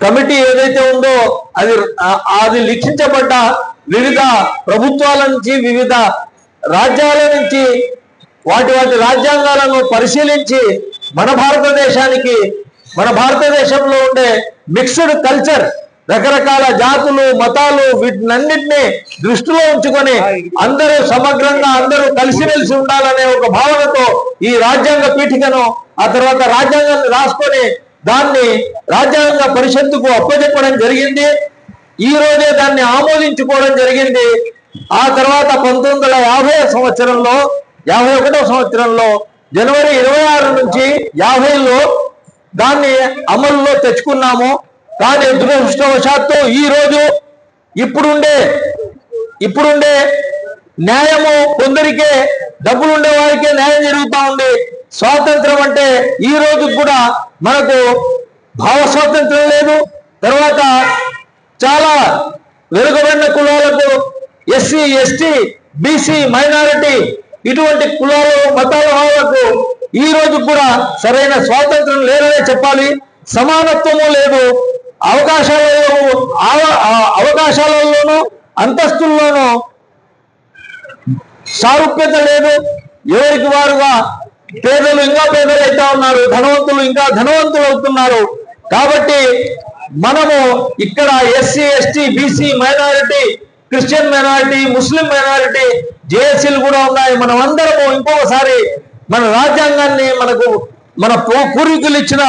Committee ఏదైతే ఉందో అది అది లిఖించబడ్డ వివిధ ప్రభుత్వాల నుంచి వివిధ రాజ్యాల నుంచి వాటి రాజ్యాంగాలను పరిశీలించి మన భారతదేశంలో ఉండే మిక్స్డ్ కల్చర్, రకరకాల జాతులు మతాలు వీటినన్నింటినీ దృష్టిలో ఉంచుకొని అందరూ సమగ్రంగా అందరూ కలిసిమెలిసి ఉండాలనే ఒక భావనతో ఈ రాజ్యాంగ పీఠికను ఆ తర్వాత రాజ్యాంగాన్ని రాసుకొని దాన్ని రాజ్యాంగ పరిషత్తుకు అప్పచెప్పడం జరిగింది. ఈ రోజే దాన్ని ఆమోదించుకోవడం జరిగింది. ఆ తర్వాత 1951 సంవత్సరంలో జనవరి 26 నుంచి 50లో దాన్ని అమలులో తెచ్చుకున్నాము. కానీ దురదృష్టవశాత్తు ఈ రోజు ఇప్పుడుండే న్యాయము కొందరికే, డబ్బులుండే వారికే న్యాయం జరుగుతూ ఉంది. స్వాతంత్రం అంటే ఈ రోజు కూడా మనకు భావ స్వాతంత్రం లేదు. తర్వాత చాలా వెనుకబడిన కులాలకు, ఎస్సీ ఎస్టీ బీసీ మైనారిటీ ఇటువంటి కులాలు మతాల వాళ్ళకు ఈ రోజు కూడా సరైన స్వాతంత్రం లేదనే చెప్పాలి. సమానత్వము లేదు, అవకాశాలలోనూ అంతస్తుల్లోనూ సారూప్యత లేదు. ఎవరికి వారుగా పేదలు ఇంకా పేదలు అవుతా ఉన్నారు, ధనవంతులు ఇంకా ధనవంతులు అవుతున్నారు. కాబట్టి మనము ఇక్కడ SC ST BC minority, Christian minority, Muslim minority, జేఏసీలు కూడా ఉన్నాయి. మనం అందరము ఇంకొకసారి మన రాజ్యాంగాన్ని, మన పూర్వీకులు ఇచ్చిన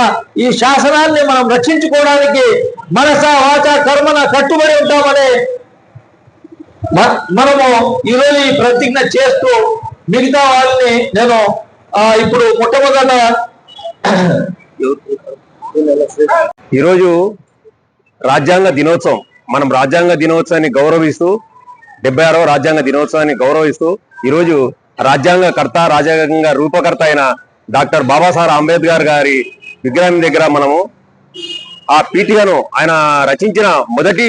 ఈ శాసనాన్ని మనం రక్షించుకోవడానికి మనస వాచ కర్మన కట్టుబడి ఉంటామని మనము ఈరోజు ఈ ప్రతిజ్ఞ చేస్తూ మిగతా వాళ్ళని నేను ఇప్పుడు మొట్టమొదట ఈరోజు రాజ్యాంగ దినోత్సవం, మనం రాజ్యాంగ దినోత్సవాన్ని గౌరవిస్తూ 76వ రాజ్యాంగ దినోత్సవాన్ని గౌరవిస్తూ ఈరోజు రాజ్యాంగకర్త, రాజ్యాంగ రూపకర్త అయిన డాక్టర్ బాబాసాహెబ్ అంబేద్కర్ గారి విగ్రహం దగ్గర మనము ఆ పీఠికను, ఆయన రచించిన మొదటి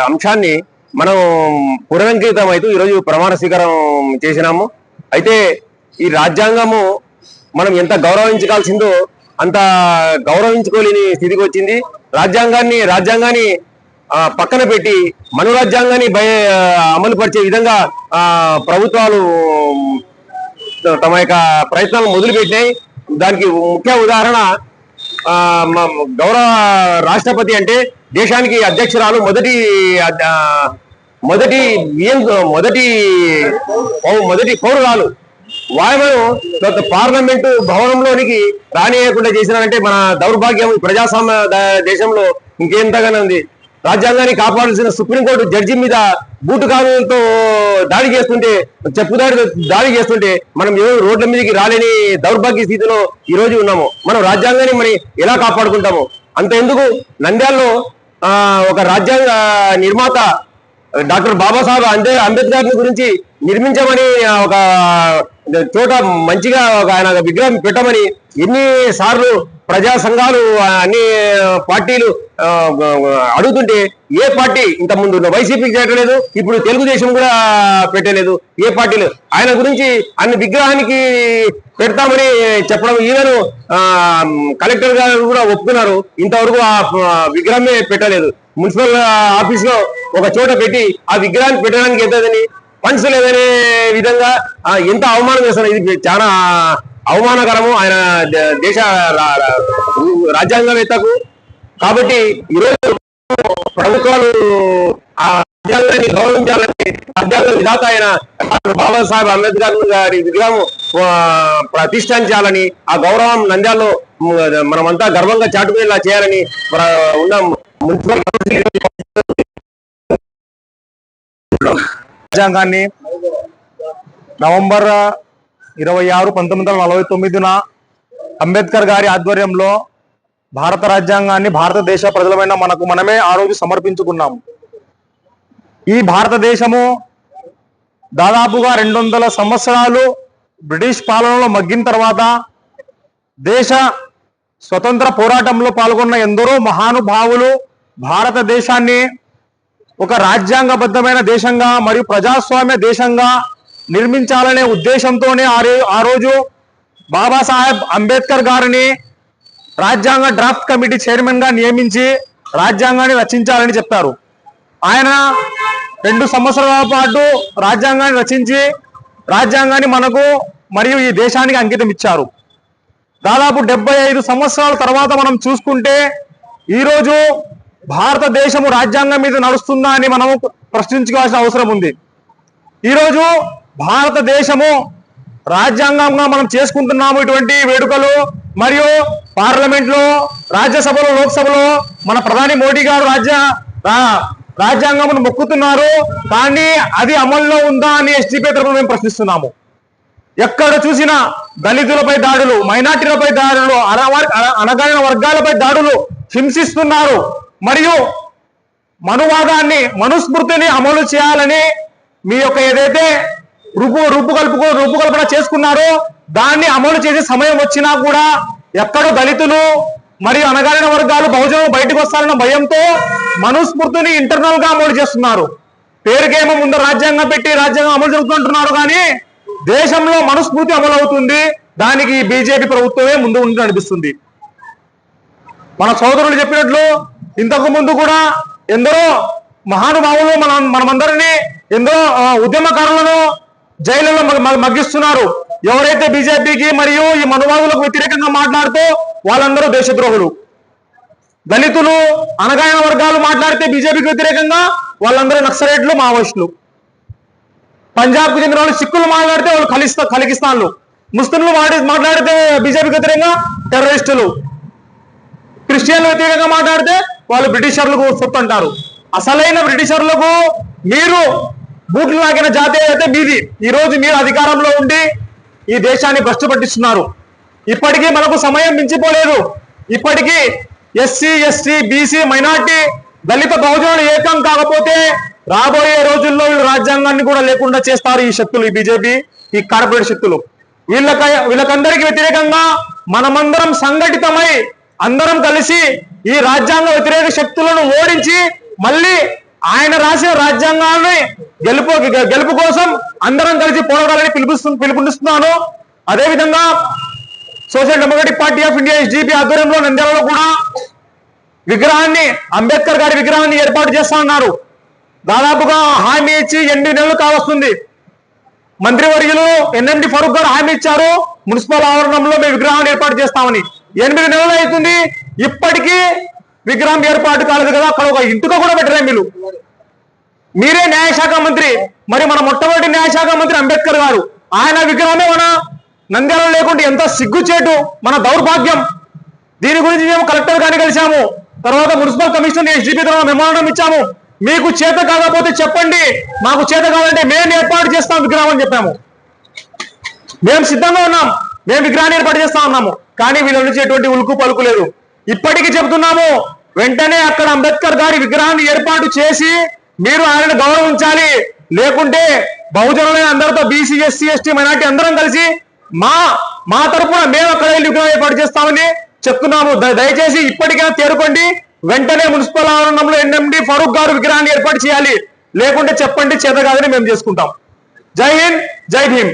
అంశాన్ని మనం పునరంకితం అవుతూ ఈరోజు ప్రమాణ స్వీకారం చేసినాము. అయితే ఈ రాజ్యాంగము మనం ఎంత గౌరవించాల్సిందో అంత గౌరవించుకోలేని స్థితికి వచ్చింది. రాజ్యాంగాన్ని పక్కన పెట్టి మను రాజ్యాంగాన్ని అమలు పరిచే విధంగా ప్రభుత్వాలు తమ యొక్క ప్రయత్నాలు మొదలుపెట్టినాయి. దానికి ముఖ్య ఉదాహరణ గౌరవ రాష్ట్రపతి అంటే దేశానికి అధ్యక్షురాలు, మొదటి పౌరురాలు. వాయువును పార్లమెంటు భవనంలోనికి రానియకుండా చేసినారంటే మన దౌర్భాగ్యం. ప్రజాస్వామ్య దేశంలో ఇంకెంతగానే ఉంది. రాజ్యాంగాన్ని కాపాడాల్సిన సుప్రీంకోర్టు జడ్జి మీద బూటు కాలువలతో దాడి చేస్తుంటే మనం రోడ్ల మీదకి రాలేని దౌర్భాగ్య స్థితిలో ఈ రోజు ఉన్నాము. మనం రాజ్యాంగాన్ని మరి ఎలా కాపాడుకుంటాము? అంత ఎందుకు, నంద్యాలలో ఒక రాజ్యాంగ నిర్మాత డాక్టర్ బాబాసాహెబ్ అంబేద్కర్ గురించి నిర్మించమని ఒక చోట మంచిగా ఆయన విగ్రహం పెట్టమని ఎన్నిసార్లు ప్రజా సంఘాలు, అన్ని పార్టీలు అడుగుతుంటే ఏ పార్టీ ఇంత ముందు వైసీపీకి చేయట్లేదు, ఇప్పుడు తెలుగుదేశం కూడా పెట్టలేదు. ఏ పార్టీలు ఆయన గురించి అన్ని విగ్రహానికి పెడతామని చెప్పడం, ఈవెన్ కలెక్టర్ గారు కూడా ఒప్పుకున్నారు. ఇంతవరకు ఆ విగ్రహమే పెట్టలేదు. మున్సిపల్ ఆఫీస్ లో ఒక చోట పెట్టి ఆ విగ్రహాన్ని పెట్టడానికి ఎంతదని ఫండ్స్ లేదనే విధంగా ఎంత అవమానం చేస్తున్నారు. ఇది చాలా అవమానకరము ఆయన దేశ రాజ్యాంగవేత్తకు. కాబట్టి ఈరోజు ప్రభుత్వాలు ఆ రాజ్యాంగాన్ని గౌరవించాలని, రాజ్యాంగ విధాత అయిన డాక్టర్ బాబాసాహెబ్ అంబేద్కర్ గారి విగ్రహం ప్రతిష్ఠించాలని, ఆ గౌరవం నంద్యాలలో మనమంతా గర్వంగా చాటుకునేలా చేయాలని ఉన్న మున్సిపల్ రాజ్యాంగాన్ని నవంబర్ 26, 1949న అంబేద్కర్ గారి ఆధ్వర్యంలో భారత రాజ్యాంగాన్ని భారతదేశ ప్రజలమైన మనమే ఆ రోజు సమర్పించుకున్నాము. ఈ భారతదేశము దాదాపుగా 200 సంవత్సరాలు బ్రిటిష్ పాలనలో మగ్గిన తర్వాత దేశ స్వతంత్ర పోరాటంలో పాల్గొన్న ఎందరో మహానుభావులు భారతదేశాన్ని ఒక రాజ్యాంగబద్ధమైన దేశంగా మరియు ప్రజాస్వామ్య దేశంగా నిర్మించాలనే ఉద్దేశంతోనే ఆ రోజు బాబాసాహెబ్ అంబేద్కర్ గారిని రాజ్యాంగ డ్రాఫ్ట్ కమిటీ చైర్మన్ గా నియమించి రాజ్యాంగాన్ని రచించాలని చెప్పారు. ఆయన 2 సంవత్సరాల పాటు రాజ్యాంగాన్ని రచించి రాజ్యాంగాన్ని మనకు మరియు ఈ దేశానికి అంకితం ఇచ్చారు. దాదాపు 75 సంవత్సరాల తర్వాత మనం చూసుకుంటే ఈరోజు భారతదేశము రాజ్యాంగం మీద నడుస్తుందా అని మనము ప్రశ్నించుకోవాల్సిన అవసరం ఉంది. ఈరోజు భారతదేశము రాజ్యాంగంగా మనం చేసుకుంటున్నాము ఇటువంటి వేడుకలు, మరియు పార్లమెంట్ లో, రాజ్యసభలో, లోక్సభలో మన ప్రధాని మోడీ గారు రాజ్యాంగం మొక్కుతున్నారు. కానీ అది అమల్లో ఉందా అని ఎస్డిపి తరపున మేము ప్రశ్నిస్తున్నాము. ఎక్కడ చూసినా దళితులపై దాడులు, మైనార్టీలపై దాడులు, అణగారిన వర్గాలపై దాడులు హింసిస్తున్నారు. మరియు మనువాదాన్ని, మనుస్మృతిని అమలు చేయాలని మీ యొక్క ఏదైతే రూపకల్పన చేసుకున్నారో దాన్ని అమలు చేసే సమయం వచ్చినా కూడా ఎక్కడో దళితులు మరియు అణగారిన వర్గాలు, బహుజనులు బయటకు వస్తారన్న భయంతో మనుస్మృతిని ఇంటర్నల్ గా అమలు చేస్తున్నారు. పేరుకేమో ముందు రాజ్యాంగం పెట్టి రాజ్యాంగం అమలు జరుగుతుంటున్నారు, కానీ దేశంలో మనుస్మృతి అమలు అవుతుంది. దానికి బీజేపీ ప్రభుత్వమే ముందు ఉండి నడిపిస్తుంది. మన సోదరులు చెప్పినట్లు ఇంతకు ముందు కూడా ఎందరో మహానుభావులు మనమందరినీ, ఎందరో ఉద్యమకారులను జైలులో మగ్గిస్తున్నారు. ఎవరైతే బీజేపీకి మరియు ఈ మనువాదులకు వ్యతిరేకంగా మాట్లాడుతూ వాళ్ళందరూ దేశద్రోహులు. దళితులు, అణగారిన వర్గాలు మాట్లాడితే బీజేపీకి వ్యతిరేకంగా వాళ్ళందరూ నక్సలైట్లు, మావోయిస్టులు. పంజాబ్కు చెందిన వాళ్ళు సిక్కులు మాట్లాడితే వాళ్ళు ఖలిస్తాన్లు. ముస్లింలు మాట్లాడితే బీజేపీకి వ్యతిరేకంగా టెర్రరిస్టులు. క్రిస్టియన్లు వ్యతిరేకంగా మాట్లాడితే వాళ్ళు బ్రిటిషర్లకు సొత్తు అంటారు. అసలైన బ్రిటిషర్లకు మీరు బూట్లు లాగిన జాతి అయితే మీది. ఈ రోజు మీరు అధికారంలో ఉండి ఈ దేశాన్ని భ్రష్టు పట్టిస్తున్నారు. ఇప్పటికీ మనకు సమయం మించిపోలేదు. ఇప్పటికీ ఎస్సీ, ఎస్టీ, బీసీ, మైనార్టీ, దళిత, బహుజనులు ఏకం కాకపోతే రాబోయే రోజుల్లో వీళ్ళు రాజ్యాంగాన్ని కూడా లేకుండా చేస్తారు ఈ శక్తులు, ఈ బీజేపీ, ఈ కార్పొరేట్ శక్తులు. వీళ్ళకందరికీ వ్యతిరేకంగా మనమందరం సంఘటితమై అందరం కలిసి ఈ రాజ్యాంగ వ్యతిరేక శక్తులను ఓడించి మళ్ళీ ఆయన రాసిన రాజ్యాంగాన్ని గెలుపు కోసం అందరం కలిసి పోరాడాలని పిలుపునిస్తున్నాను. అదేవిధంగా social democratic party of India SDP ఆధ్వర్యంలో నంద్యాలలో కూడా విగ్రహాన్ని, అంబేద్కర్ గారి విగ్రహాన్ని ఏర్పాటు చేస్తా ఉన్నారు. దాదాపుగా హామీ ఇచ్చి 8 నెలలు కావస్తుంది. మంత్రివర్యులు ఎన్ఎండి ఫరూక్ గారు హామీ ఇచ్చారు, మున్సిపల్ ఆవరణంలో మేము విగ్రహాన్ని ఏర్పాటు చేస్తామని. 8 నెలలు అవుతుంది, ఇప్పటికీ విగ్రహం ఏర్పాటు కాలేదు కదా. అక్కడ ఒక ఇంటితో కూడా పెట్టలే. మీరే న్యాయశాఖ మంత్రి, మరి మన మొట్టమొదటి న్యాయశాఖ మంత్రి అంబేద్కర్ గారు, ఆయన విగ్రహమే మన నంద్యాల లేకుంటే ఎంత సిగ్గుచేటు, మన దౌర్భాగ్యం. దీని గురించి మేము కలెక్టర్ గారిని కలిసాము. తర్వాత మున్సిపల్ కమిషనర్ ఎస్డిపి ద్వారా మెమోరాండం ఇచ్చాము. మీకు చేత కాకపోతే చెప్పండి, మాకు చేత కావాలంటే మేము ఏర్పాటు చేస్తాం విగ్రహం అని చెప్పాము. మేము సిద్ధంగా ఉన్నాం, మేము విగ్రహాన్ని ఏర్పాటు చేస్తా ఉన్నాము. కానీ వీళ్ళ నుంచి ఎటువంటి ఉలుకు పలుకు లేదు. ఇప్పటికీ చెబుతున్నాము, వెంటనే అక్కడ అంబేద్కర్ గారి విగ్రహాన్ని ఏర్పాటు చేసి మీరు ఆయనను గౌరవించాలి. లేకుంటే బహుజనులైన అందరితో బీసీ, ఎస్సీ, ఎస్టీ, మైనార్టీ అందరం కలిసి మా తరఫున మేము అక్కడ విగ్రహం ఏర్పాటు చేస్తామని చెప్తున్నాము. దయచేసి ఇప్పటికైనా తేరుకోండి. వెంటనే మున్సిపల్ ఆవరణంలో ఎన్ఎండి ఫరూక్ గారు విగ్రహాన్ని ఏర్పాటు చేయాలి. లేకుంటే చెప్పండి, చేత కాదని మేము చేసుకుంటాం. జై హింద్, జై భీమ్.